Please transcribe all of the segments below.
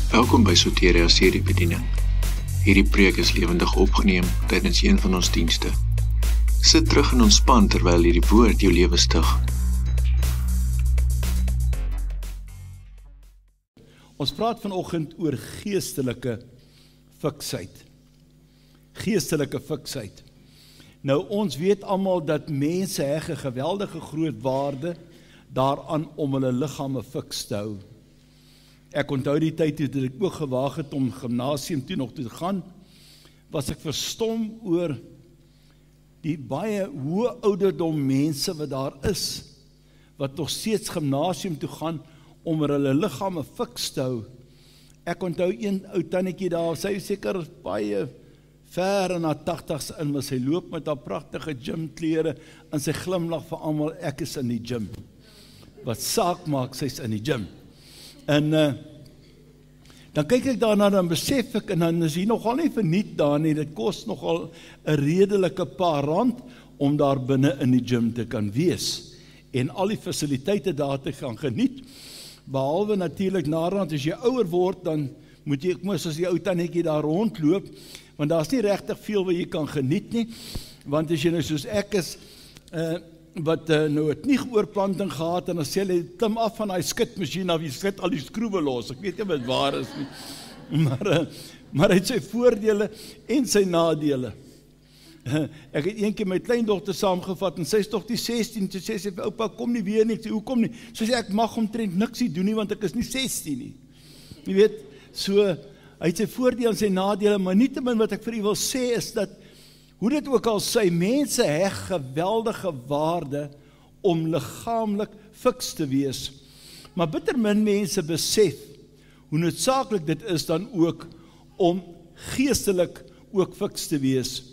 Welkom by Soteria seriebediening. Hierdie preek is lewendig opgeneem tydens een van ons dienste. Sit terug en ontspan terwyl hierdie woord jou lewe stig. Ons praat vanoggend oor geestelike fiksheid. Geestelike fiksheid. Nou, ons weet almal dat mense heg 'n geweldige groot waarde daaraan om hulle liggame fiks te hou. Ek onthou die tyd toe ek ook gewaag het om gimnasium toe nog te gaan, was ek verstom oor die baie hoë ouderdom mense wat daar is, wat nog steeds gimnasium toe gaan om hulle liggame fiks te hou. Ek onthou een ou tannetjie daar, sy is seker baie ver in haar 80's in, maar sy loop met haar pragtige gymklere en sy glimlag vir almal, ek is in die gym. Wat saak maak, sy's in die gym. En dan kyk ek daarna, dan besef ek, en dan is hier nogal nie verniet daar nie, dit kos nogal 'n redelike paar rand om daar binne in die gym te kan wees en al die fasiliteite daar te gaan geniet, behalwe natuurlik naderhand as jy ouer word, dan moet jy moes as die ou tannetjie daar rondloop, want daar's nie regtig veel wat jy kan geniet nie, want as jy nou soos ek is, wat nou 'n knieoorplanting gehad, en dan sê hulle, klim af van die skitmasjien af, jy skit al die skroewe los, ek weet nie wat waar is nie, maar hy het sy voordele en sy nadele. Ek het eendag my kleindogter saamgevat, en sy is toch die 16, toe sê sy, oupa, kom nie weer nie, ek sê, hoekom nie? So sê, ek mag omtrent niks nie doen nie, want ek is nie 16 nie. Jy weet, so, hy het sy voordele en sy nadele, maar nietemin wat ek vir u wil sê, is dat, hoe dit ook al sy, mense heg geweldige waarde om liggaamlik fiks te wees. Maar bitter min mense besef hoe noodsaaklik dit is dan ook om geestelik ook fiks te wees.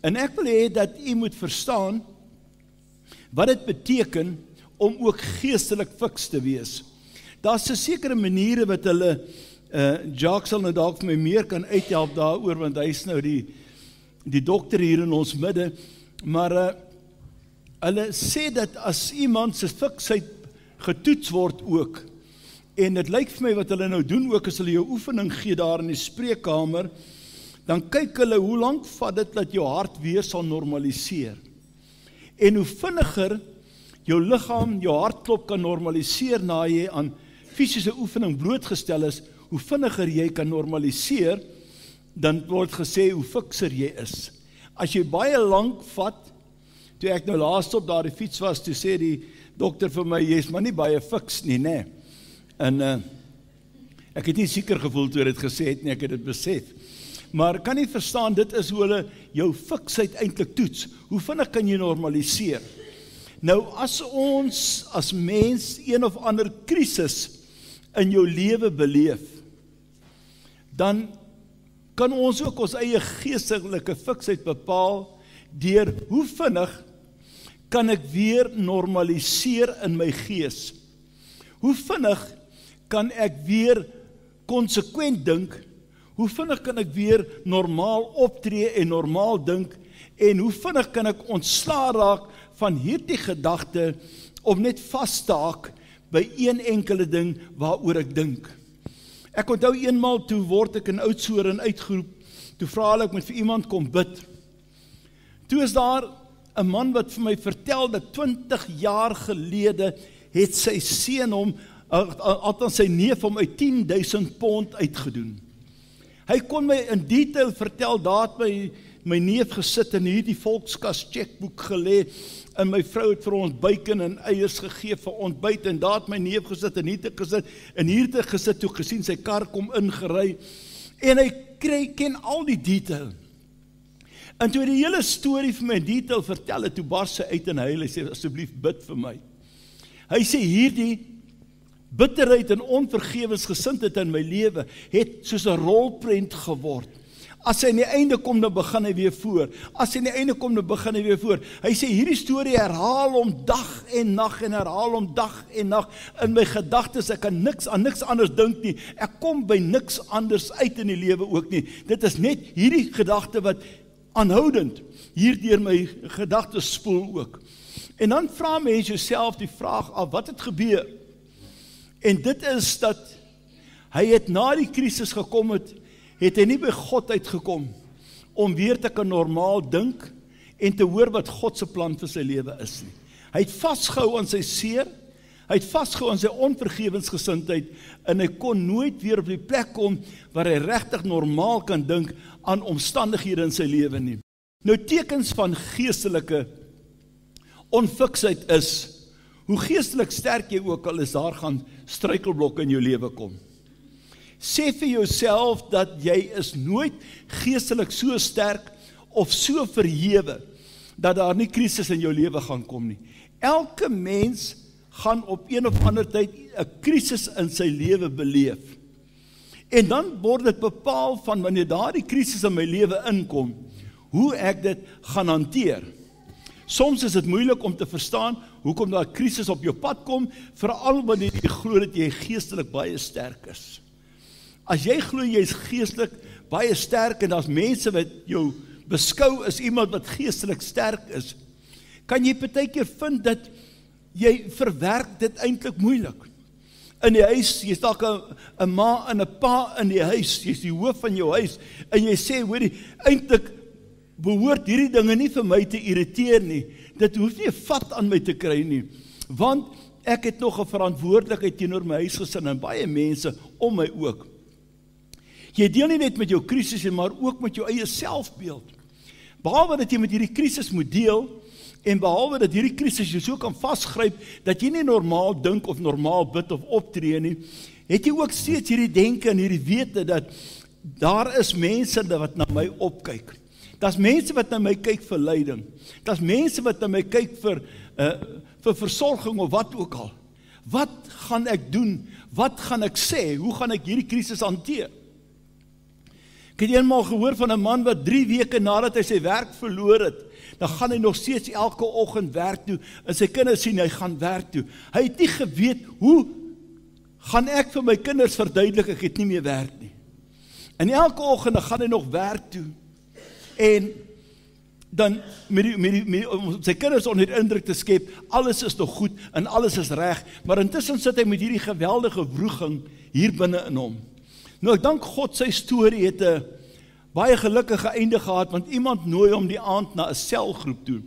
En ek wil hê dat u moet verstaan wat dit beteken om ook geestelik fiks te wees. Daar's 'n sekere maniere wat hulle, Jacques sal nou dalk vir my meer kan uithelp daaroor, want hy is nou die dokter hier in ons midde, maar hulle sê dat as iemand se fiksheid getoets word ook, en dit lyk vir my wat hulle nou doen ook, as hulle jou oefening gee daar in die spreekkamer, dan kyk hulle hoe lank vat dit dat jou hart weer sal normaliseer. En hoe vinniger jou liggaam, jou hartklop kan normaliseer na jy aan fisiese oefening blootgestel is, hoe vinniger jy kan normaliseer, dan word gesê hoe fikser jy is. As jy baie lank vat, toe ek nou laatst op daar die fiets was, toe sê die dokter vir my, jy is maar nie baie fiks nie, nee. En ek het nie seker gevoel toe dit gesê het nie, ek het dit besef. Maar kan nie verstaan, dit is hoe hulle jou fiksheid eintlik toets. Hoe vinnig kan jy normaliseer? Nou, as ons as mens een of ander krisis in jou lewe beleef, dan kan ons ook ons eie geestelike fiksheid bepaal deur hoe vinnig kan ek weer normaliseer in my gees? Hoe vinnig kan ek weer konsekwent dink? Hoe vinnig kan ek weer normaal optree en normaal dink? En hoe vinnig kan ek ontslae raak van hierdie gedagte om net vas te haak by een enkele ding waaroor ek dink? Ek onthou eenmaal toe word ek in Oudtshoorn uitgeroep, toe vra hulle ek moet vir iemand kom bid. Toe is daar 'n man wat vir my vertel dat 20 jaar gelede het sy seun hom, althans sy neef hom uit 10.000 pond uitgedoen. Hy kon my in detail vertel, daar het my neef gesit en hier die Volkskas checkboek gelê, en my vrou het vir ons bacon en eiers gegee vir ontbyt, en daar het my neef gesit, en hier het ek gesit, en hier het ek gesit, toe gesien sy kar kom ingery, en hy ken al die detail. En toe die hele storie vir my in detail vertel het, toe bars sy uit en huil, hy sê, asseblief bid vir my. Hy sê, hierdie bitterheid en onvergewensgesindheid in my lewe, het soos 'n rolprent geword. As hy aan die einde kom, dan begin hy weer voor. As hy aan die einde kom, dan begin hy weer voor. Hy sê, hierdie storie herhaal hom dag en nag, en herhaal hom dag en nag, in my gedagtes, ek kan aan niks anders dink nie, ek kom by niks anders uit in die lewe ook nie, dit is net hierdie gedagte wat aanhoudend hier deur my gedagtes spoel ook. En dan vra mens jouself die vraag af, wat het gebeur? En dit is dat Hy het na die krisis gekom het hy nie by God uitgekom, om weer te kan normaal dink, en te hoor wat God se plan vir sy lewe is nie. Hy het vasgehou aan sy seer, hy het vasgehou aan sy onvergewensgesindheid, en hy kon nooit weer op die plek kom, waar hy regtig normaal kan dink, aan omstandighede in sy lewe nie. Nou tekens van geestelike onfiksheid is, hoe geestelik sterk jy ook al is, daar gaan struikelblokke in jou lewe kom. Sê vir jouself dat jy is nooit geestelik so sterk of so verhewe dat daar nie krisis in jou lewe gaan kom nie. Elke mens gaan op een of ander tyd 'n krisis in sy lewe beleef. En dan word dit bepaal van wanneer daardie krisis in my lewe inkom, hoe ek dit gaan hanteer. Soms is dit moeilik om te verstaan hoekom daar krisis op jou pad kom, veral wanneer jy glo dat jy geestelik baie sterk is. As jy glo jy is geestelik baie sterk en daar's mense wat jou beskou as iemand wat geestelik sterk is, kan jy partykeer vind dat jy verwerk dit eintlik moeilik. In die huis, jy's dalk 'n ma en 'n pa in die huis, jy's die hoof van jou huis, en jy sê, hoorie, eintlik behoort hierdie dinge nie vir my te irriteer nie, dit hoef nie 'n vat aan my te kry nie, want ek het nog 'n verantwoordelikheid teenoor my huisgesin en baie mense om my ook. Jy deel nie net met jou krisis, maar ook met jou eie selfbeeld. Behalwe dat jy met hierdie krisis moet deel, en behalwe dat hierdie krisis jy so kan vasgryp, dat jy nie normaal dink of normaal bid of optree nie, het jy ook steeds hierdie denke en hierdie wete, dat daar is mense wat na my opkyk. Daar's mense wat na my kyk vir leiding. Daar's mense wat na my kyk vir versorging of wat ook al. Wat gaan ek doen? Wat gaan ek sê? Hoe gaan ek hierdie krisis hanteer? Ek het eenmaal gehoor van 'n man wat 3 weke nadat hy sy werk verloor het, dan gaan hy nog steeds elke oggend werk toe, en sy kinders sien hy gaan werk toe. Hy het nie geweet, hoe gaan ek vir my kinders verduidelik, ek het nie meer werk nie. En elke oggend dan gaan hy nog werk toe, en dan om sy kinders onder indruk te skep, alles is nog goed, en alles is reg, maar intussen sit hy met hierdie geweldige wroeging hier binne in hom. Nou ek dink God sy storie het 'n baie gelukkige einde gehad, want iemand nooi hom die aand na 'n selgroep toe.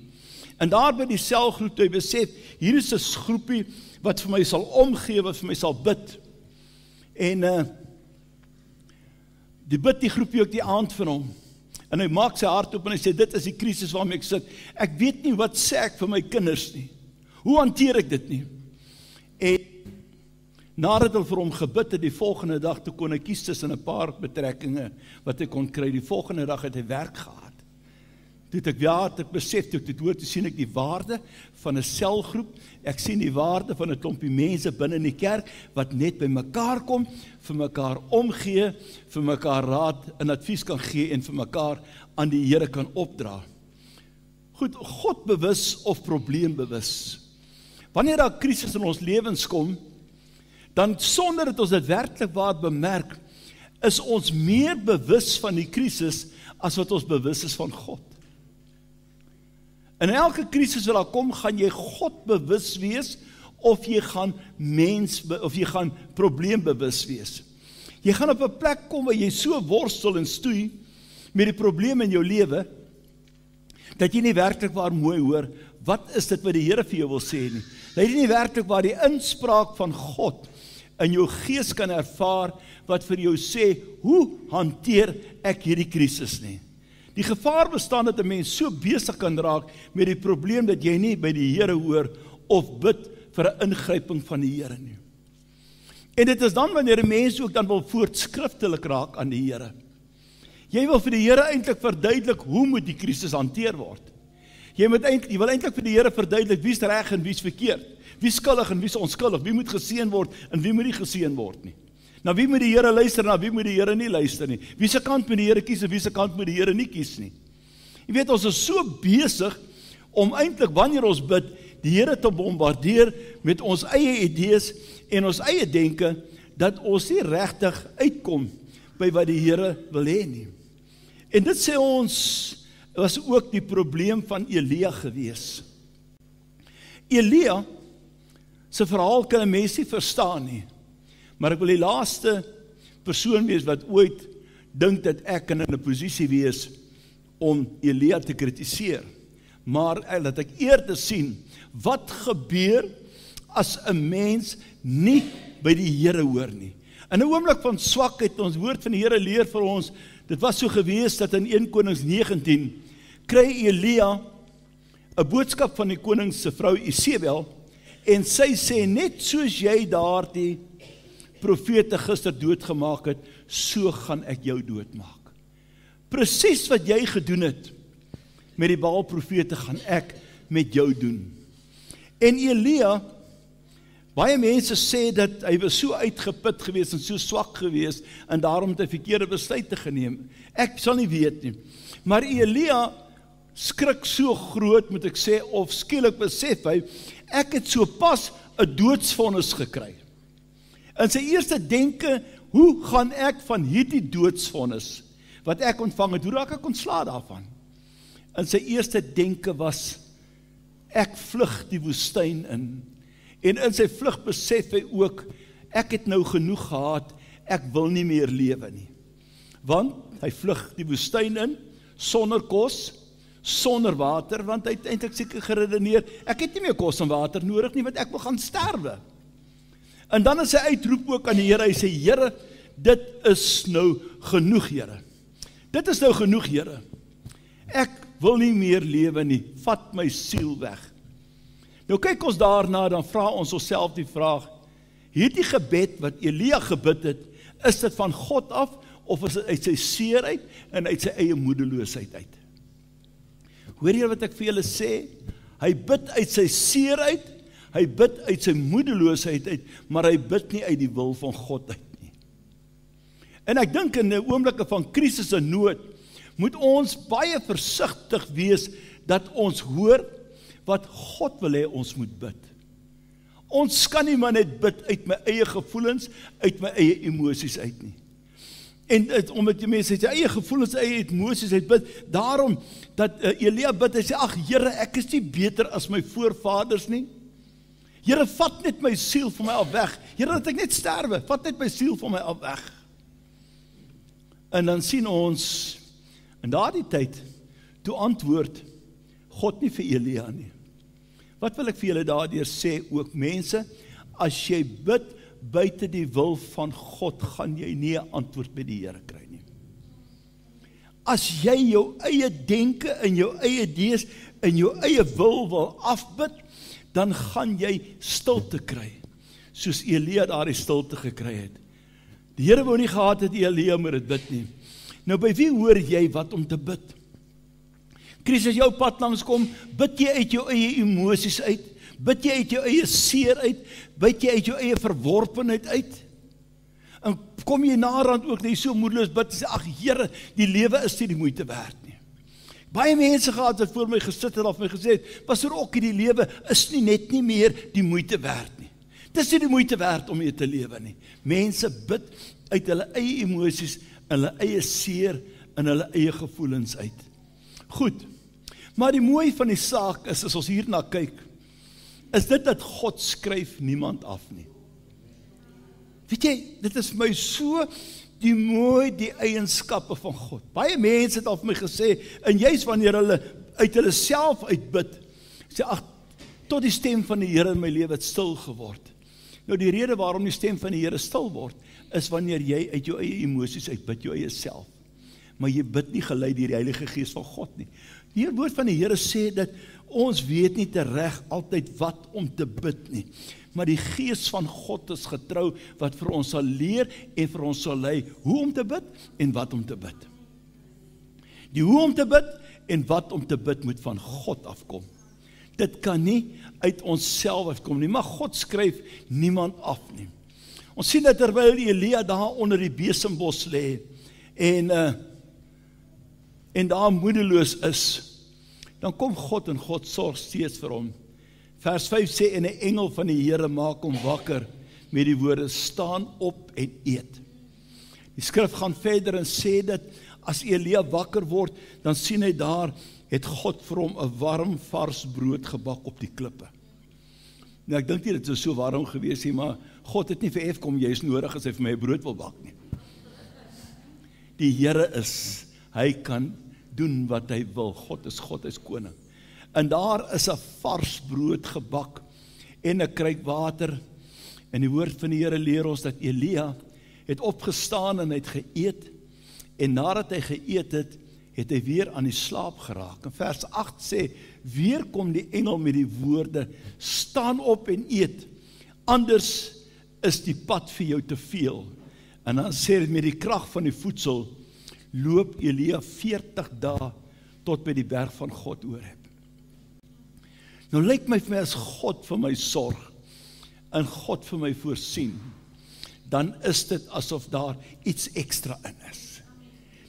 En daar by die selgroep toe hy besef, hier is 'n groepie wat vir my sal omgee, wat vir my sal bid. En die bid die groepie ook die aand vir hom. En hy maak sy hart op en hy sê, dit is die krisis waarmee ek sit. Ek weet nie wat sê ek vir my kinders nie. Hoe hanteer ek dit nie? En nadat hy vir hom gebid het, die volgende dag, toe kon hy kies tussen 'n paar betrekkinge wat hy kon kry. Die volgende dag het hy werk gehad. Toe het ek besef, toe sien ek die waarde van 'n selgroep, ek sien die waarde van 'n klompie mense binne in die kerk, wat net by mekaar kom, vir mekaar omgee, vir mekaar raad en advies kan gee, en vir mekaar aan die Here kan opdra. Goed, God bewus of probleembewus. Wanneer daar krisis in ons lewens kom, dan sonder dat ons dit werklik waar bemerk, is ons meer bewus van die krisis, as wat ons bewus is van God. In elke krisis wat daar kom, gaan jy God bewus wees, of jy gaan probleembewus wees. Jy gaan op 'n plek kom waar jy so worstel en stoei met die probleem in jou lewe, dat jy nie werklik waar mooi hoor, wat is dit wat die Here vir jou wil sê nie. Dat jy nie werklik waar die inspraak van God in jou gees kan ervaar, wat vir jou sê, hoe hanteer ek hierdie krisis nie. Die gevaar bestaan dat 'n mens so besig kan raak met die probleem, dat jy nie by die Here hoor, of bid vir 'n ingryping van die Here nie. En dit is dan wanneer 'n mens ook dan wil voortskriftelik raak aan die Here. Jy wil vir die Here eintlik verduidelik, hoe moet die krisis hanteer word. Jy wil eintlik vir die Here verduidelik, wie's reg en wie's verkeerd. Wie skuldig en wie's onskuldig, wie moet geseën word en wie moet nie geseën word nie. Na wie moet die Here luister, na wie moet die Here nie luister nie. Wie se kant moet die Here kies en wie se kant moet die Here nie kies nie. Jy weet, ons is so besig om eintlik wanneer ons bid, die Here te bombardeer met ons eie idees en ons eie denke, dat ons nie regtig uitkom by wat die Here wil hê nie. En dit sê ons, was ook die probleem van Elia gewees. Elia se verhaal kan 'n mens nie verstaan nie, maar ek wil die laaste persoon wees wat ooit dink dat ek kan in 'n posisie wees om Elia te kritiseer. Maar laat ek eerder sien, wat gebeur as 'n mens nie by die Here hoor nie. In 'n oomblik van swakheid, ons woord van die Here leer vir ons, dit was so gewees dat in 1 Konings 19, kry Elia 'n boodskap van die koning se vrou Isebel, en sy sê, net soos jy daardie profete gister doodgemaak het, so gaan ek jou doodmaak. Presies wat jy gedoen het met die Baal profete, gaan ek met jou doen. En Elia, baie mense sê dat hy was so uitgeput gewees en so swak gewees, en daarom het hy verkeerde besluite geneem. Ek sal nie weet nie. Maar Elia skrik so groot, moet ek sê, of skielik besef hy, ek het so pas 'n doodsvonnis gekry. In sy eerste denke, hoe gaan ek van hierdie doodsvonnis, wat ek ontvang het, hoe raak ek ontslae daarvan? In sy eerste denke was, ek vlug die woestyn in, en in sy vlug besef hy ook, ek het nou genoeg gehad, ek wil nie meer lewe nie. Want hy vlug die woestyn in, sonder kos, sonder water, want hy het eintlik seker geredeneer, ek het nie meer kos en water nodig nie, want ek wil gaan sterwe. En dan is hy uitroep ook aan die Here, hy sê, Here, dit is nou genoeg, Here. Dit is nou genoeg, Here. Ek wil nie meer lewe nie, vat my siel weg. Nou kyk ons daarna, dan vra ons onsself die vraag, hierdie gebed wat Elia gebid het, is dit van God af, of is dit uit sy seer uit, en uit sy eie moedeloosheid uit? Hoor jy wat ek vir julle sê? Hy bid uit sy seer uit, hy bid uit sy moedeloosheid uit, maar hy bid nie uit die wil van God uit nie. En ek dink in 'n oomblikke van krisis en nood, moet ons baie versigtig wees, dat ons hoor, wat God wil hê ons moet bid. Ons kan nie maar net bid uit my eie gevoelens, uit my eie emosies uit nie. En omdat die mense sy eie gevoelens, eie emosies uit bid, daarom dat Elia bid, hy sê, ag Here, ek is nie beter as my voorvaders nie. Here, vat net my siel van my af weg. Here, dat ek net sterwe, vat net my siel van my af weg. En dan sien ons, in daardie tyd, toe antwoord God nie vir Elia nie. Wat wil ek vir julle daardeur sê ook, mense, as jy bid buite die wil van God, gaan jy nie 'n antwoord by die Here kry nie. As jy jou eie denke en jou eie dees en jou eie wil afbid, dan gaan jy stilte kry, soos Elia daardie stilte gekry het. Die Here wou nie gehad het Elia moet dit bid nie. Nou by wie hoor jy wat om te bid? Krisis jou pad langs kom, bid jy uit jou eie emosies uit, bid jy uit jou eie seer uit, bid jy uit jou eie verworpenheid uit, en kom jy naderhand ook, dat jy so moedeloos bid, en sê, ag Here, die lewe is nie die moeite werd nie. Baie mense gehad wat voor my gesit het, of my gesê het, Pastor Okkie, die lewe is nie net nie meer die moeite werd nie. Dit is nie die moeite werd om mee te lewe nie. Mense bid uit hulle eie emosies, hulle eie seer, en hulle eie gevoelens uit. Goed, maar die mooi van die saak is, as ons hierna kyk, is dit dat God skryf niemand af nie. Weet jy, dit is my so die eienskappe van God. Baie mense het al vir my gesê, en juist wanneer hulle uit hulle self uitbid, sê, ag, tot die stem van die Here in my lewe het stil geword. Nou die rede waarom die stem van die Here stil word, is wanneer jy uit jou eie emosies uitbid, jou eie self. Maar jy bid nie gelei deur die Heilige Gees van God nie. Die woord van die Here sê dat ons weet nie tereg altyd wat om te bid nie. Maar die Gees van God is getrou, wat vir ons sal leer en vir ons sal lei hoe om te bid en wat om te bid. Die hoe om te bid en wat om te bid moet van God afkom. Dit kan nie uit onsself afkom nie, maar God skryf niemand af nie. Ons sien dat terwyl Elia daar onder die besembos lê en daar moedeloos is, dan kom God en God sorg steeds vir hom. Vers 5 sê, en 'n engel van die Here maak hom wakker met die woorde, staan op en eet. Die skrif gaan verder en sê dat as Elia wakker word, dan sien hy daar, het God vir hom 'n warm vars brood gebak op die klippe. Nou ek dink nie dit is so warm gewees nie, maar God het nie vir F kom, jy is nodig as hy vir my 'n brood wil bak nie. die Here is, hy kan doen wat hy wil, God is koning. En daar is 'n vars brood gebak, en 'n kruik water, en die woord van die Here leer ons dat Elia het opgestaan en het geëet, en nadat hy geëet het, het hy weer aan die slaap geraak. En vers 8 sê, weer kom die engel met die woorde, staan op en eet, anders is die pad vir jou te veel. En dan sê dit, met die krag van die voedsel, loop Elia 40 dae, tot by die berg van God Horeb. Nou lyk my vir my as God vir my sorg, en God vir my voorsien, dan is dit asof daar iets ekstra in is.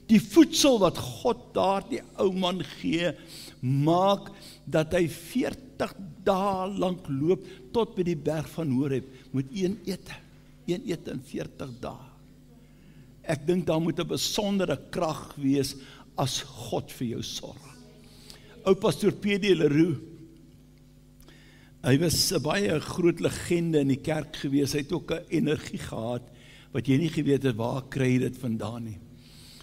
Die voedsel wat God daar die ou man gee, maak dat hy 40 dae lank loop, tot by die berg van Horeb, met een ete in 40 dae. Ek dink daar moet 'n besondere krag wees, as God vir jou sorg. Ou pastoor P.D. Leroux, hy was 'n baie groot legende in die kerk gewees, hy het ook 'n energie gehad, wat jy nie geweet het, waar kry dit vandaan nie.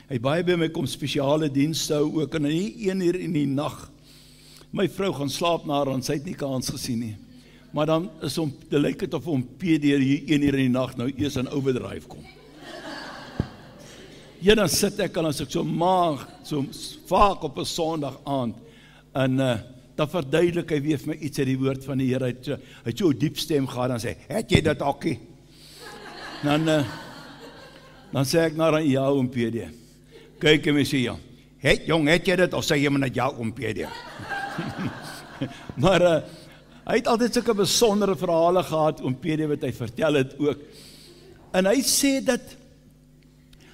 Hy het baie by my kom spesiale dienste hou ook, en nie 1 uur in die nag, my vrou gaan slaap na haar, en sy het nie kans gesien nie. Maar dan is dit lyk dit of P.D. hier 1 uur in die nag, nou eers in overdrive kom. Ja, dan sit ek, en as ek so vaak op 'n Sondag aand, en dan verduidelik hy weer vir my iets uit die woord van die Here, hy het so 'n diep stem gehad, en sê, het jy dit okkie? Dan sê ek na ja, oom PD. Kyk en my sê, ja, het jy dit, of sê jy maar net ja, oom PD? Maar hy het altyd sulke besondere verhale gehad, oom PD, wat hy vertel het ook. En hy sê dat,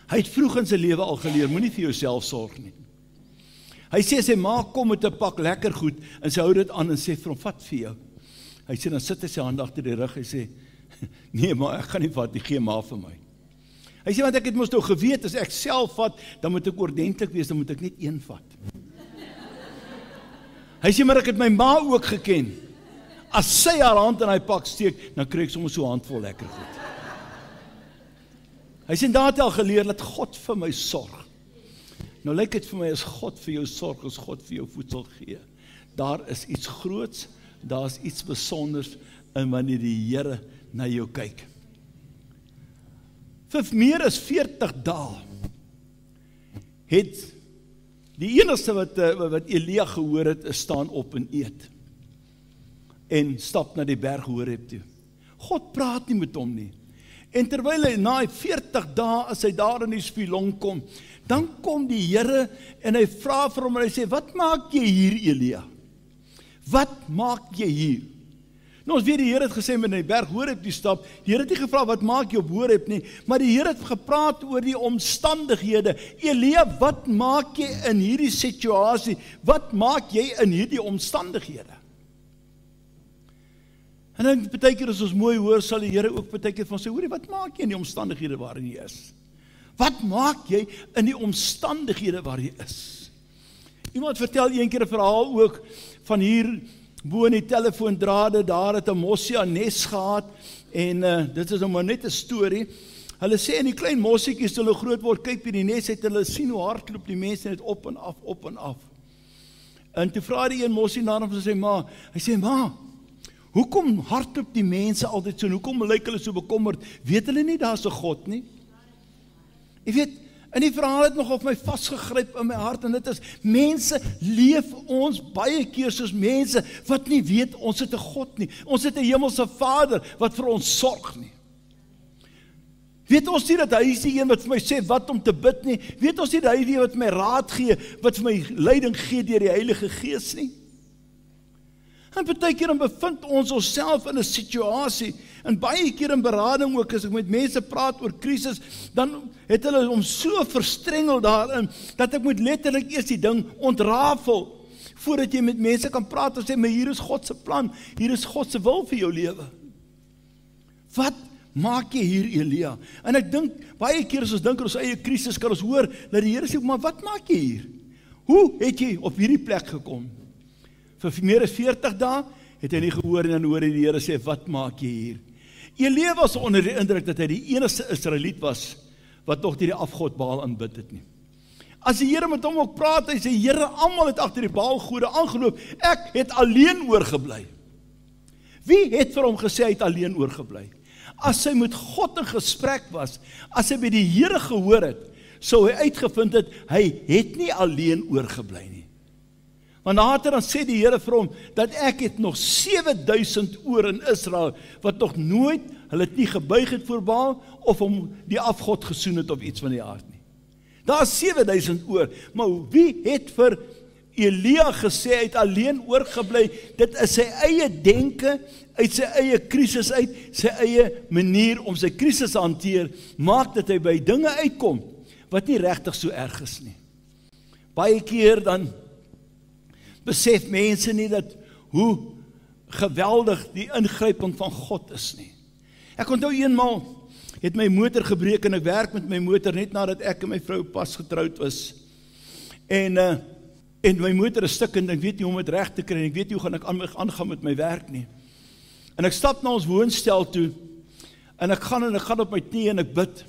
hy het vroeg in sy lewe al geleer, moenie vir jouself sorg nie. Hy sê, sy ma kom met 'n pak lekker goed, en sy hou dit aan en sê vir hom, vat vir jou. Hy sê, dan sit hy sy hand agter die rug, hy sê, nee, maar ek gaan nie vat, die gee maar vir my. Hy sê, want ek het mos nou geweet, as ek self vat, dan moet ek oordentlik wees, dan moet ek net een vat. Hy sê, maar ek het my ma ook geken. As sy haar hand in hy pak steek, dan kry ek soms so 'n handvol lekker goed. Hy sê, daar het al geleer, dat God vir my sorg. Nou lyk dit vir my, as God vir jou sorg, as God vir jou voedsel gee. Daar is iets groots, daar is iets besonders, en wanneer die Here na jou kyk. Vir meer as 40 dae, het die enigste wat Elia gehoor het, is staan op en eet. En stap na die berg Horeb toe. God praat nie met hom nie. En terwyl hy na 40 dae, as hy daar in die spilong kom, dan kom die Here, en hy vra vir hom, en hy sê, wat maak jy hier, Elia? Wat maak jy hier? Nou, ons weet, die Here het gesê, met die berg Horeb die stap, die Here het nie gevra, wat maak jy op Horeb nie, maar die Here het gepraat oor die omstandighede. Elia, wat maak jy in hierdie situasie? Wat maak jy in hierdie omstandighede? En dan partykeer as ons mooi hoor, sal die Here ook partykeer van sê, hoorie, wat maak jy in die omstandighede waarin jy is? Wat maak jy in die omstandighede waar jy is? Iemand vertel een keer 'n verhaal ook van hier bo in die telefoondrade, daar het 'n mossie 'n nes gehad, en dit is nou maar net 'n storie. Hulle sê in die klein mossietjies, hulle groot word, kyk by die nes, het hulle sien hoe hardloop die mense net op en af, op en af. En toe vra die een mossie na hom, sy sê, ma, hy sê, ma, hoekom hardloop die mense altyd so, en hoekom lyk hulle so bekommerd? Weet hulle nie, daar is 'n God nie? Jy weet, en die verhaal het nog op my vasgegryp in my hart, en dit is, mense leef ons baie keer soos mense, wat nie weet, ons het 'n God nie, ons het 'n hemelse Vader, wat vir ons sorg nie. Weet ons nie dat hy is die een wat vir my sê, wat om te bid nie, weet ons nie dat hy is die wat vir my raad gee, wat vir my leiding gee deur die Heilige Gees nie. En baie keer bevind ons onsself in 'n situasie, en baie keer in berading ook, as ek met mense praat oor krisis, dan het hulle om so verstrengel daarin, dat ek moet letterlik eers die ding ontrafel, voordat jy met mense kan praat, en sê, maar hier is God se plan, hier is God se wil vir jou lewe. Wat maak jy hier, Elia? En ek dink, baie keer as ons dink aan ons eie krisis, kan ons hoor, dat die Here sê, maar wat maak jy hier? Hoe het jy op hierdie plek gekom? Vir meer as 40 dae, het hy nie gehoor, en dan hoor hy die Here sê, wat maak jy hier? Elia was onder die indruk, dat hy die enigste Israeliet was, wat nog die afgod Baal aanbid het nie. As die Here met hom ook praat, hy sê, Here, almal het agter die Baalgode aangeloop, ek het alleen oorgebly. Wie het vir hom gesê hy het alleen oorgebly? As hy met God in gesprek was, as hy by die Here gehoor het, sou hy uitgevind het, hy het nie alleen oorgebly nie. Want later dan sê die Here vir hom, dat ek het nog 7000 oor in Israel, wat nog nooit, hulle het nie gebuig het voor Baal, of om die afgod gesoen het of iets van die aard nie. Daar is 7000 oor, maar wie het vir Elia gesê, hy het alleen oorgebly, dit is sy eie denke, uit sy eie krisis uit, sy eie manier om sy krisis te hanteer, maak dat hy by dinge uitkom, wat nie regtig so erg is nie. Baie keer dan besef mense nie dat hoe geweldig die ingryping van God is nie. Ek onthou eenmaal het my motor gebreek en ek werk met my motor net nadat ek en my vrou pas getroud was. En my motor is stuk en ek weet nie hoe om het reg te kry en ek weet nie hoe gaan ek aangaan met my werk nie. En ek stap na ons woonstel toe en ek gaan op my knie en ek bid.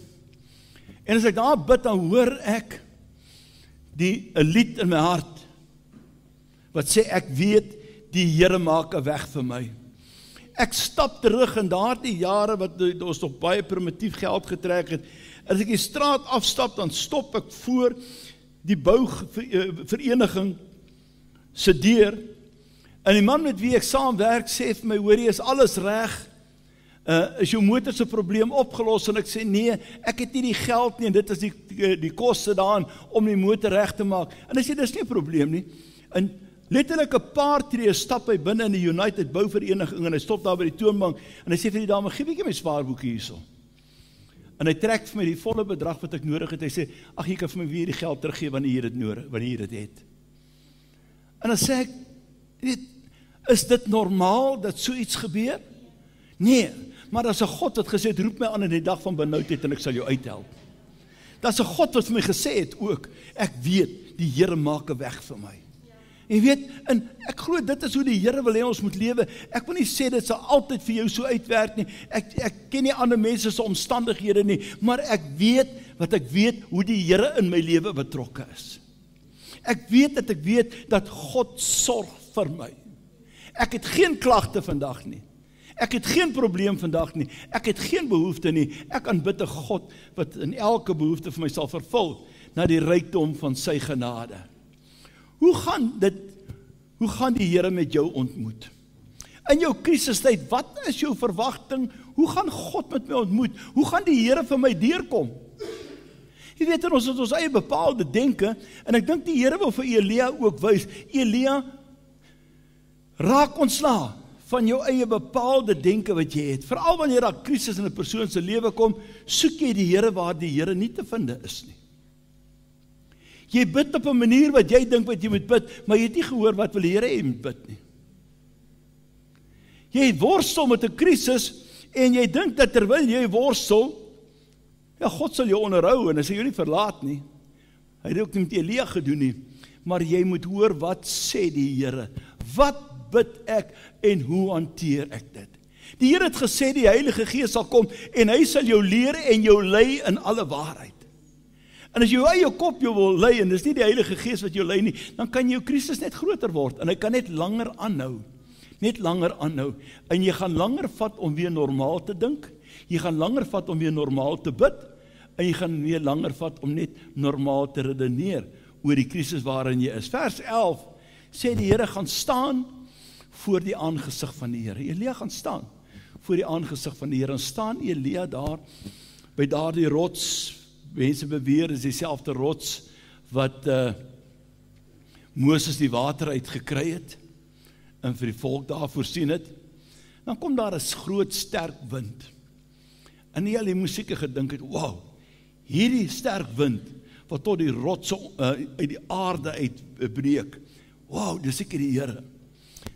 En as ek daar bid, dan hoor ek 'n lied in my hart wat sê ek weet die Here maak 'n weg vir my. Ek stap terug in daardie jare wat ons nog baie primitief geld getrek het. As ek die straat afstap, dan stop ek voor die bouvereniging se deur. En die man met wie ek saamwerk sê vir my, hoorie, is alles reg? Is jou motor se probleem opgelos? En ek sê nee, ek het nie die geld nie en dit is die koste daarin om die motor reg te maak. En hy sê dis nie 'n probleem nie. En letterlik 'n paar tree stap hy binne in die United Bouvereniging en hy stop daar by die toonbank en hy sê vir die dame, gee bietjie my spaarboekie hierso. En hy trek vir my die volle bedrag wat ek nodig het. Hy sê, ag, jy kan vir my weer die geld teruggee wanneer jy dit nodig, wanneer jy dit het. En dan sê ek, weet, is dit normaal dat so iets gebeur? Nee, maar as 'n God wat gesê het, roep my aan in die dag van benoudheid en ek sal jou uithelp. Daar's 'n God wat vir my gesê het ook, ek weet, die Here maak 'n weg vir my. En weet, en ek glo dit is hoe die Here wil hê ons moet lewe. Ek wil nie sê dit sal altyd vir jou so uitwerk nie. Ek ken nie ander mense se omstandighede nie, maar ek weet hoe die Here in my lewe betrokke is. Ek weet dat God sorg vir my. Ek het geen klagte vandag nie. Ek het geen probleem vandag nie. Ek het geen behoefte nie. Ek aanbid 'n God wat in elke behoefte vir my sal vervul, na die rykdom van sy genade. Hoe gaan die Here met jou ontmoet? In jou krisistyd, wat is jou verwagting? Hoe gaan God met my ontmoet? Hoe gaan die Here vir my deurkom? Jy weet, ons het ons eie bepaalde denke, en ek dink die Here wil vir Elia ook wys, Elia, raak ontslae van jou eie bepaalde denke wat jy het. Veral wanneer daar krisis in 'n persoon se lewe kom, soek jy die Here waar die Here nie te vind is nie. Jy bid op 'n manier wat jy dink wat jy moet bid, maar jy het nie gehoor wat wil die Here hê jy moet bid nie. Jy worstel met 'n krisis en jy dink dat terwyl jy worstel, ja, God sal jou onderhou en hy sal jou nie verlaat nie. Hy het ook nie met Elia gedoen nie, maar jy moet hoor wat sê die Here. Wat bid ek en hoe hanteer ek dit? Die Here het gesê die Heilige Gees sal kom en hy sal jou leer en jou lei in alle waarheid. En as jou eie kop jou wil lei, en dis nie die Heilige Gees wat jou lei nie, dan kan jou krisis net groter word, en hy kan net langer aanhou, en jy gaan langer vat om weer normaal te dink, jy gaan langer vat om weer normaal te bid, en jy gaan weer langer vat om net normaal te redeneer, oor die krisis waarin jy is. Vers 11, sê die Here gaan staan voor die aangesig van die Here. Elia gaan staan voor die aangesig van die Here, en staan Elia daar, by daardie rots. Mense beweer is dieselfde rots wat Moses die water uitgekry het en vir die volk daar voorsien het. Dan kom daar 'n groot sterk wind. En nie al die musieke gedink het, wow, hierdie sterk wind wat tot die rotse uit die aarde uitbreek. Wow, dis seker die Here.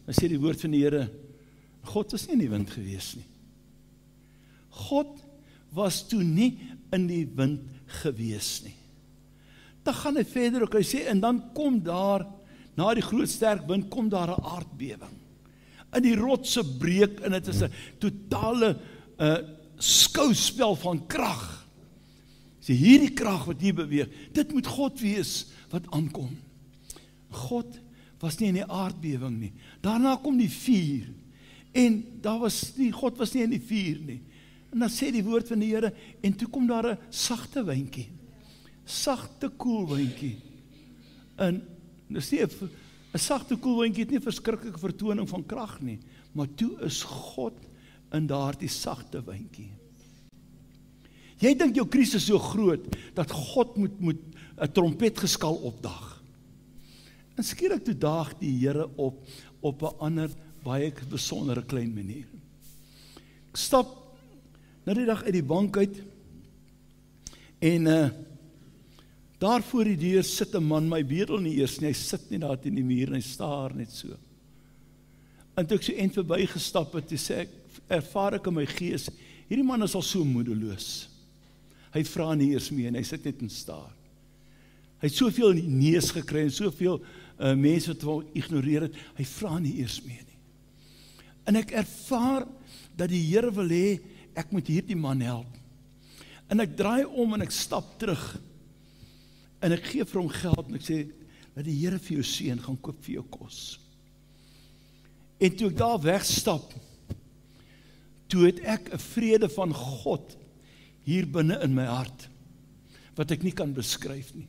Dan sê die woord van die Here, God was nie in die wind gewees nie. God was toe nie in die wind gewees nie. Dan gaan hy verder ook, hy sê, en dan kom daar, na die groot sterk wind, kom daar 'n aardbewing. En die rotse breek, en dit is 'n totale skouspel van krag. Sê hierdie krag wat hier beweeg, dit moet God wees wat aankom. God was nie in die aardbewing nie. Daarna kom die vuur. En God was nie in die vuur nie. En dan sê die woord van die Here, en toe kom daar 'n sagte windjie. Sagte koel windjie. En dis nie 'n sagte koel windjie het nie 'n verskriklike vertoning van krag nie, maar toe is God in daardie sagte windjie. Jy dink jou krisis is so groot dat God moet 'n trompetgeskal opdag. En skielik toe daag die Here op 'n ander baie besondere klein manier. Ek stap nou die dag uit die bank uit en daar voor die deur sit 'n man, my bedel nie eers nie, hy sit nie daar teen die muur en hy staar net so. En toe ek so end verby gestap het, toe sê ek, ervaar ek in my gees, hierdie man is al so moedeloos. Hy vra nie eers meer en hy sit net en staar. Hy het soveel neus gekry en soveel mense wat hom ignoreer het, hy vra nie eers meer nie. En ek ervaar dat die Here wil hê, ek moet hierdie man help. En ek draai om en ek stap terug. En ek gee vir hom geld en ek sê, dat die Here vir jou seën, gaan koop vir jou kos. En toe ek daar wegstap, toe het ek 'n vrede van God hier binne in my hart, wat ek nie kan beskryf nie.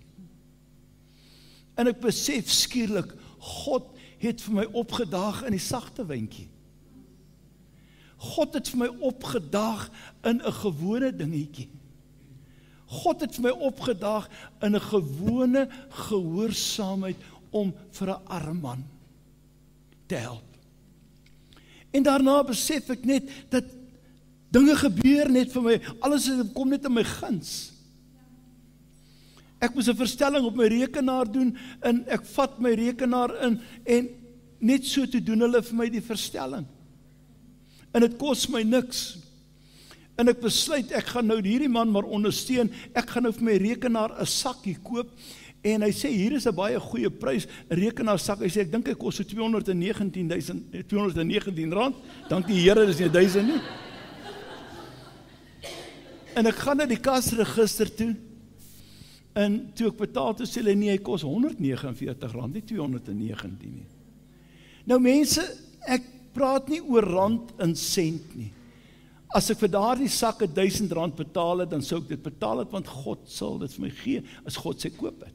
En ek besef skielik, God het vir my opgedaag in die sagte windjie. God het vir my opgedaag in 'n gewone dingetjie. God het vir my opgedaag in 'n gewone gehoorsaamheid om vir 'n arm man te help. En daarna besef ek net dat dinge gebeur net vir my, alles kom net in my guns. Ek moes 'n verstelling op my rekenaar doen en ek vat my rekenaar in en net so te doen hulle vir my die verstelling. En dit kos my niks. En ek besluit, ek gaan nou hierdie man maar ondersteun, ek gaan nou vir my rekenaar 'n sakkie koop, en hy sê, hier is 'n baie goeie prys, 'n rekenaarsak, hy sê, ek dink hy kos so 219 rand, dank die Here, dis nie 1000 nie. En ek gaan na die kasregister toe, en toe ek betaal, toe sê hulle, nee, hy kos 149 rand, nie 219 nie. Nou mense, ek praat nie oor rand en sent nie. As ek vir daardie sak 1000 rand betaal het, dan sou ek dit betaal het, want God sal dit vir my gee, as God sê koop het.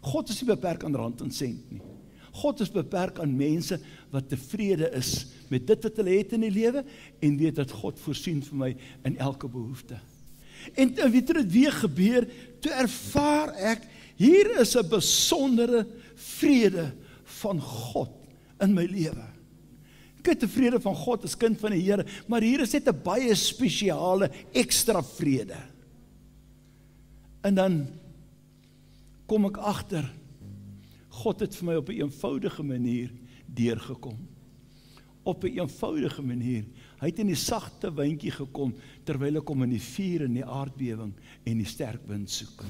God is nie beperk aan rand en sent nie. God is beperk aan mense wat tevrede is met dit wat hulle het in die lewe, en weet dat God voorsien vir my in elke behoefte. En weet jy dit weer gebeur, toe ervaar ek, hier is 'n besondere vrede van God in my lewe. Ek het 'n vrede van God as kind van die Here, maar hier is net 'n baie spesiale, ekstra vrede. En dan kom ek agter, God het vir my op 'n eenvoudige manier deurgekom. Op 'n eenvoudige manier. Hy het in die sagte windjie gekom, terwyl ek hom in die vuur en die aardbewing en die sterk wind soek.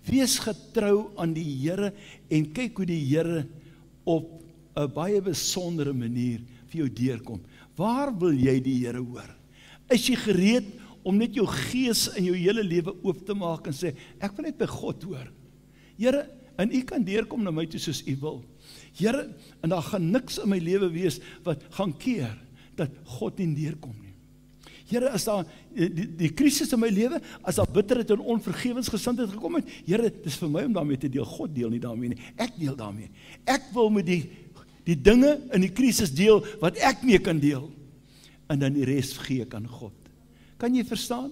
Wees getrou aan die Here en kyk hoe die Here op 'n baie besondere manier vir jou deurkom. Waar wil jy die Here hoor? Is jy gereed om net jou gees in jou hele lewe oop te maak en sê, ek wil net by God hoor. Here, en U kan deurkom na my toe soos U wil. Here, en daar gaan niks in my lewe wees wat gaan keer dat God nie deurkom nie. Here, as daar die krisis in my lewe, as daar bitterheid en onvergewensgesindheid gekom het, Here, dis vir my om daarmee te deel. God deel nie daarmee nie. Ek deel daarmee. Ek wil met die dinge in die krisis deel wat ek mee kan deel. En dan die res gee ek aan God. Kan jy verstaan?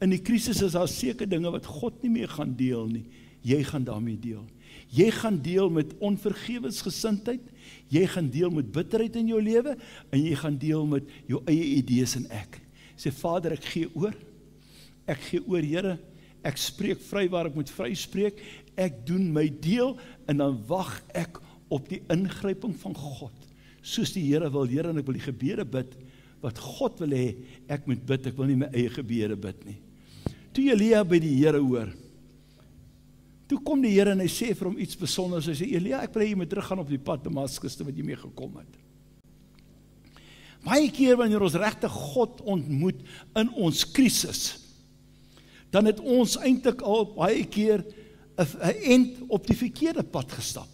In die krisis is daar seker dinge wat God nie meer gaan deel nie. Jy gaan daarmee deel. Jy gaan deel met onvergewensgesindheid, jy gaan deel met bitterheid in jou lewe, en jy gaan deel met jou eie idees en ek. Sê, Vader, ek gee oor, Here, ek spreek vry waar ek moet vry spreek, ek doen my deel, en dan wag ek op die ingryping van God, soos die Here wil. Here, en ek wil die gebede bid, wat God wil hê, ek moet bid, ek wil nie my eie gebede bid nie. Toe Elia by die Here hoor, toe kom die Here en hy sê vir hom iets besonders, hy sê, Elia, ek wil hê jy moet teruggaan op die pad Damaskus wat jy mee gekom het. Baie keer wanneer ons regtig God ontmoet in ons krisis, dan het ons eintlik al baie keer 'n end op die verkeerde pad gestap.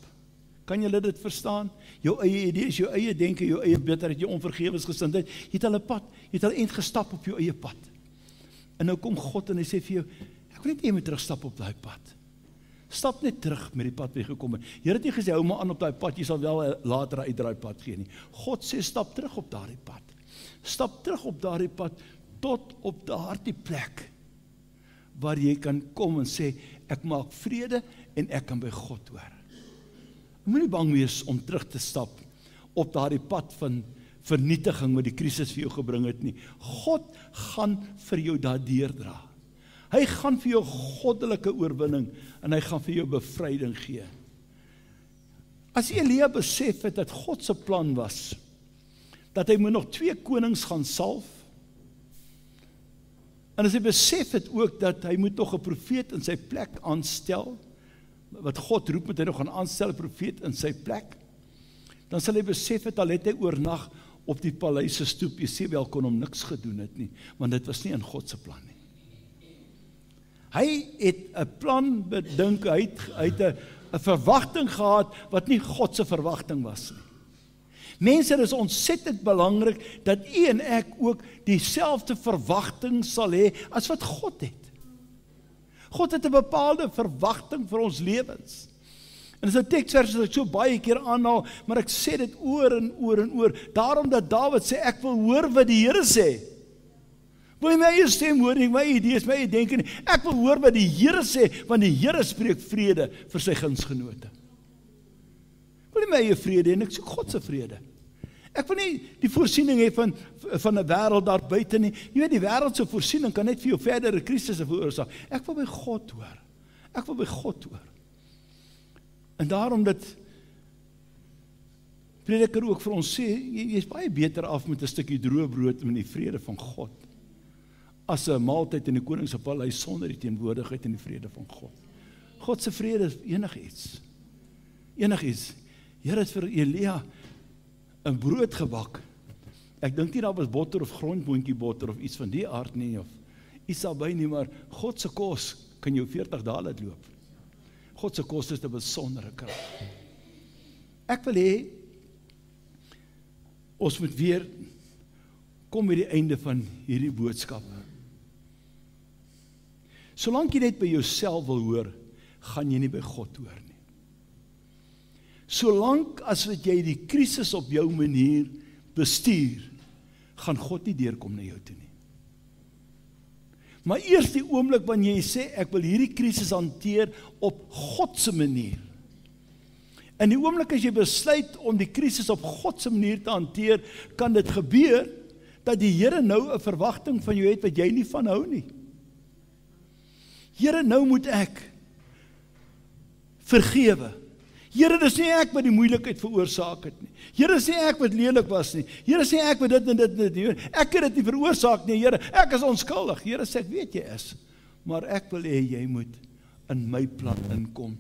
Kan julle dit verstaan? Jou eie idees, jou eie denke, jou eie bitterheid, jou onvergewensgesindheid, jy het al 'n pad, jy het al end gestap op jou eie pad. En nou kom God en hy sê vir jou, ek wil net jy moet terugstap op daai pad. Stap net terug met die pad wat jy gekom het. Jy het nie gesê, hou maar aan op daai pad, jy sal wel later uit daai pad gee nie. God sê, stap terug op daardie pad. Stap terug op daardie pad, tot op daardie plek, waar jy kan kom en sê, ek maak vrede, en ek kan by God hoor. Jy moet nie bang wees om terug te stap, op daardie pad van vernietiging, wat die krisis vir jou gebring het nie. God gaan vir jou daardeur dra. Hy gaan vir jou goddelike oorwinning, en hy gaan vir jou bevryding gee. As Elia besef het, dat God se plan was, dat hy moet nog 2 konings gaan salf, en as hy besef het ook, dat hy moet nog 'n profeet in sy plek aanstel, wat God roep, moet hy nog gaan aanstel 'n profeet in sy plek, dan sal hy besef het, al het hy oornag op die paleis se stoep, Jezebel kon hom niks gedoen het nie, want dit was nie in God se plan nie. Hy het 'n plan bedink, hy het 'n verwagting gehad, wat nie God se verwagting was nie. Mense, dit is ontsettend belangrik, dat u en ek ook dieselfde verwagting sal hê, as wat God het. God het 'n bepaalde verwagting vir ons lewens. En dis 'n teksvers wat ek so baie keer aanhaal, maar ek sê dit oor en oor en oor, daarom dat Dawid sê, ek wil hoor wat die Here sê. Wil jy my eie stem hoor nie, my idees, my eie denke nie, ek wil hoor wat die Here sê, want die Here spreek vrede vir sy gunsgenote. Wil jy my eie vrede hê, en ek soek God se vrede. Ek wil nie die voorsiening hê van 'n wêreld daar buite nie. Jy weet, die wêreld se voorsiening kan net vir jou verdere krisisse veroorsaak. Ek wil by God hoor. Ek wil by God hoor. En daarom dat prediker ook vir ons sê, jy is baie beter af met 'n stukkie droë brood en die vrede van God, as 'n maaltyd in die koning se paleis sonder die teenwoordigheid en die vrede van God. God se vrede is enigiets. Enigiets. Here het vir Elia 'n brood gebak. Ek dink nie daar was botter of grondboontjie botter of iets van die aard nie, of iets daarby nie, maar God se kos kan jou 40 dae laat loop. God se kos is 'n besondere krag. Ek wil hê, ons moet weer kom by die einde van hierdie boodskap. Solank jy net by jouself wil hoor, gaan jy nie by God hoor nie. Solank as wat jy die krisis op jou manier bestuur, gaan God nie deurkom na jou toe nie. Maar eers die oomblik wanneer jy sê, ek wil hierdie krisis hanteer op God se manier. In die oomblik as jy besluit om die krisis op God se manier te hanteer, kan dit gebeur, dat die Here nou 'n verwagting van jou het, wat jy nie van hou nie. Here, nou moet ek vergewe. Here, dis nie ek wat die moeilikheid veroorsaak het nie. Here, dis nie ek wat lelik was nie. Here, sê ek wat dit en dit en dit. Ek het dit nie veroorsaak nie, Here. Ek is onskuldig. Here sê, ek weet jy is. Maar ek wil hê jy moet in my plan inkom.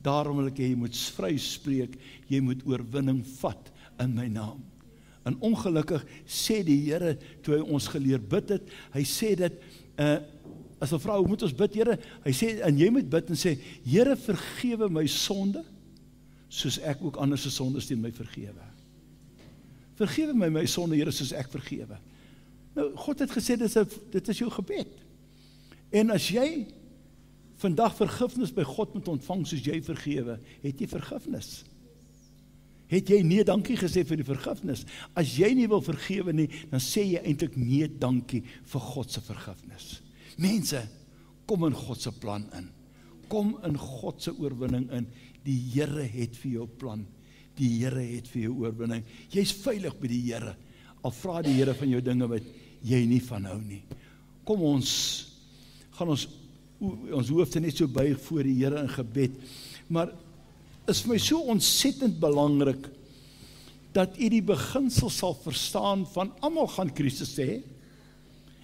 Daarom wil ek hê jy moet vry spreek. Jy moet oorwinning vat in my naam. En ongelukkig sê die Here, toe hy ons geleer bid het, hy sê dit, as 'n vrou, hoe moet ons bid, Here? Hy sê, en jy moet bid en sê, Here, vergewe my sonde, soos ek ook ander se sondes teen my vergewe. Vergewe my sonde, Here, soos ek vergewe. Nou, God het gesê, dit is jou gebed. En as jy vandag vergifnis by God moet ontvang, soos jy vergewe, het jy vergifnis. Het jy nee dankie gesê vir die vergifnis? As jy nie wil vergewe nie, dan sê jy eintlik nee dankie vir God se vergifnis. Mense, kom in God se plan in. Kom in God se oorwinning in. Die Here het vir jou plan. Die Here het vir jou oorwinning. Jy's veilig by die Here. Al vra die Here van jou dinge wat jy nie van hou nie. Kom gaan ons hoofde net so buig voor die Here in gebed. Maar is vir my so ontsettend belangrik dat u die beginsel sal verstaan van almal gaan krisis hê.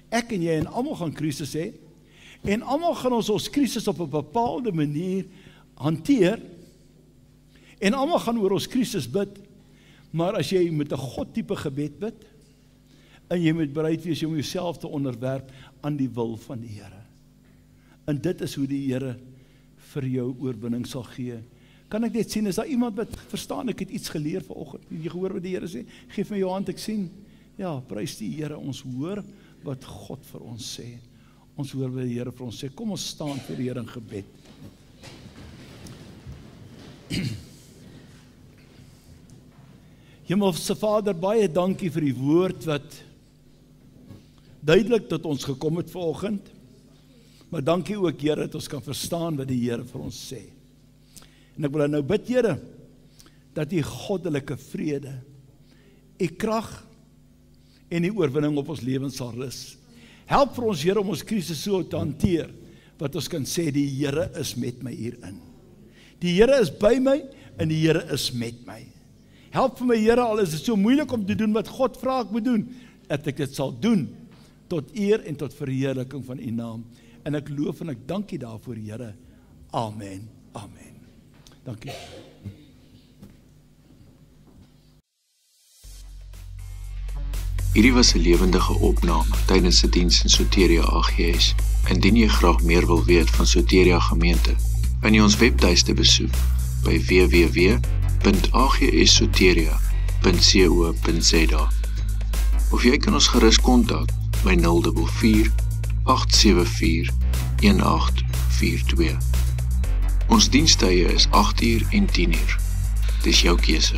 Ek en jy en almal gaan krisis hê. En almal gaan ons krisis op 'n bepaalde manier hanteer. En almal gaan oor ons krisis bid. Maar as jy met 'n God tipe gebed bid, en jy moet bereid wees om jouself te onderwerp aan die wil van die Here. En dit is hoe die Here vir jou oorwinning sal gee. Kan ek net sien, is daar iemand wat verstaan, ek het iets geleer vanoggend, jy gehoor wat die Here sê, geef my jou hand, ek sien, ja, prys die Here, ons hoor wat God vir ons sê, ons hoor wat die Here vir ons sê, kom ons staan voor die Here in gebed. Hemelse Vader, baie dankie vir die woord wat duidelik tot ons gekom het vanoggend, maar dankie ook Here dat ons kan verstaan wat die Here vir ons sê. En ek wil nou bid Here, dat die goddelike vrede, die krag en die oorwinning op ons lewens sal rus. Help vir ons Here om ons krisis so te hanteer, wat ons kan sê, die Here is met my hierin. Die Here is by my en die Here is met my. Help vir my Here, al is dit so moeilik om te doen wat God vra ek moet doen, dat ek dit sal doen, tot eer en tot verheerliking van U naam. En ek loof en ek dank U daarvoor Here. Amen. Amen. Dankie. Hierdie was 'n lewendige opname tydens 'n diens in Soteria AGS. Indien jy graag meer wil weet van Soteria Gemeente, kan jy ons webtuiste besoek by www.agssoteria.co.za. Of jy kan ons gerus kontak by 044 874 1842. Ons dienstye is 8:00 en 10:00. Dis jou keuse.